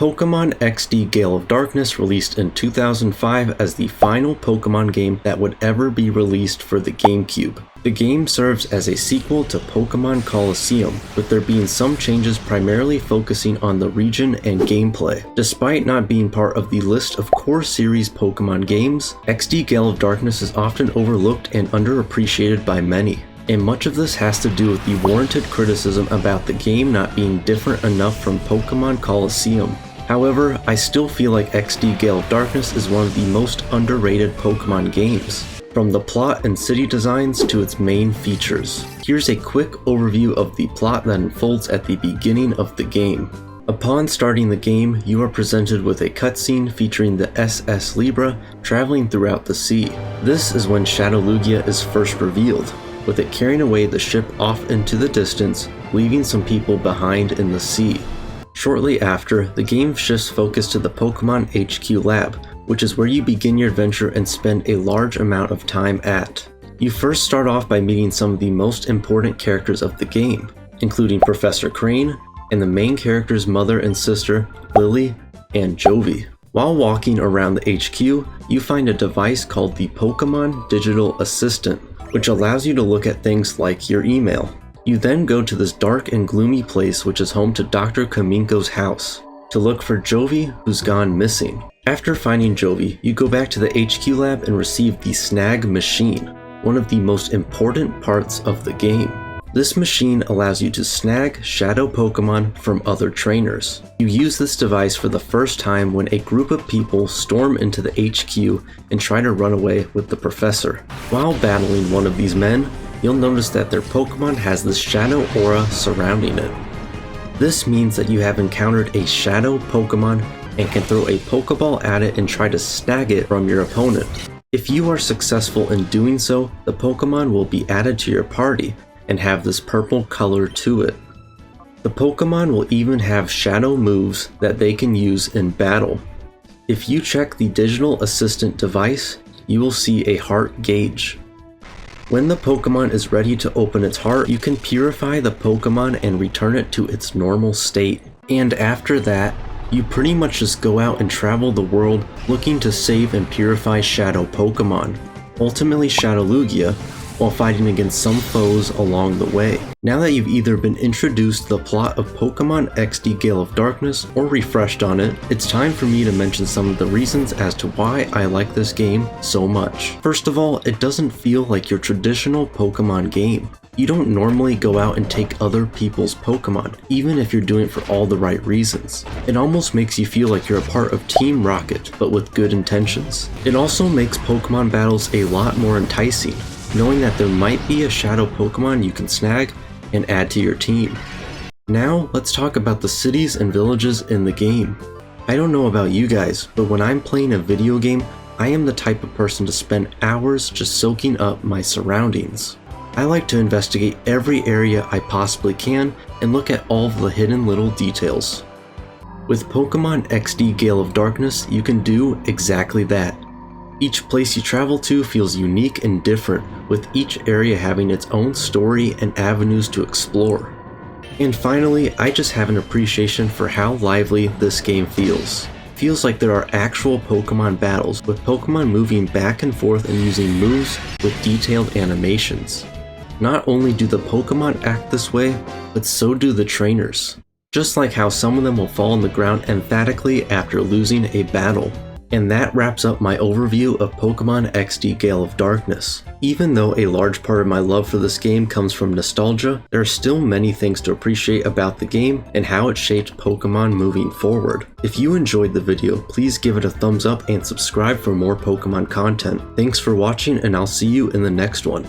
Pokemon XD Gale of Darkness released in 2005 as the final Pokemon game that would ever be released for the GameCube. The game serves as a sequel to Pokemon Colosseum, with there being some changes primarily focusing on the region and gameplay. Despite not being part of the list of core series Pokemon games, XD Gale of Darkness is often overlooked and underappreciated by many. And much of this has to do with the warranted criticism about the game not being different enough from Pokemon Colosseum. However, I still feel like XD Gale of Darkness is one of the most underrated Pokemon games, from the plot and city designs to its main features. Here's a quick overview of the plot that unfolds at the beginning of the game. Upon starting the game, you are presented with a cutscene featuring the SS Libra traveling throughout the sea. This is when Shadow Lugia is first revealed, with it carrying away the ship off into the distance, leaving some people behind in the sea. Shortly after, the game shifts focus to the Pokemon HQ lab, which is where you begin your adventure and spend a large amount of time at. You first start off by meeting some of the most important characters of the game, including Professor Crane and the main character's mother and sister, Lily and Jovi. While walking around the HQ, you find a device called the Pokemon Digital Assistant, which allows you to look at things like your email. You then go to this dark and gloomy place which is home to Dr. Kaminko's house, to look for Jovi, who's gone missing. After finding Jovi, you go back to the HQ lab and receive the Snag machine, one of the most important parts of the game. This machine allows you to snag shadow Pokemon from other trainers. You use this device for the first time when a group of people storm into the HQ and try to run away with the professor. While battling one of these men, you'll notice that their Pokemon has this shadow aura surrounding it. This means that you have encountered a shadow Pokemon and can throw a Pokeball at it and try to snag it from your opponent. If you are successful in doing so, the Pokemon will be added to your party and have this purple color to it. The Pokemon will even have shadow moves that they can use in battle. If you check the Digital Assistant device, you will see a heart gauge. When the Pokemon is ready to open its heart, you can purify the Pokemon and return it to its normal state. And after that, you pretty much just go out and travel the world looking to save and purify shadow Pokemon, ultimately Shadow Lugia, while fighting against some foes along the way. Now that you've either been introduced to the plot of Pokemon XD Gale of Darkness or refreshed on it, it's time for me to mention some of the reasons as to why I like this game so much. First of all, it doesn't feel like your traditional Pokemon game. You don't normally go out and take other people's Pokemon, even if you're doing it for all the right reasons. It almost makes you feel like you're a part of Team Rocket, but with good intentions. It also makes Pokemon battles a lot more enticing, knowing that there might be a shadow Pokemon you can snag and add to your team. Now, let's talk about the cities and villages in the game. I don't know about you guys, but when I'm playing a video game, I am the type of person to spend hours just soaking up my surroundings. I like to investigate every area I possibly can and look at all of the hidden little details. With Pokemon XD Gale of Darkness, you can do exactly that. Each place you travel to feels unique and different, with each area having its own story and avenues to explore. And finally, I just have an appreciation for how lively this game feels. It feels like there are actual Pokemon battles, with Pokemon moving back and forth and using moves with detailed animations. Not only do the Pokemon act this way, but so do the trainers. Just like how some of them will fall on the ground emphatically after losing a battle. And that wraps up my overview of Pokemon XD Gale of Darkness. Even though a large part of my love for this game comes from nostalgia, there are still many things to appreciate about the game and how it shaped Pokemon moving forward. If you enjoyed the video, please give it a thumbs up and subscribe for more Pokemon content. Thanks for watching, and I'll see you in the next one.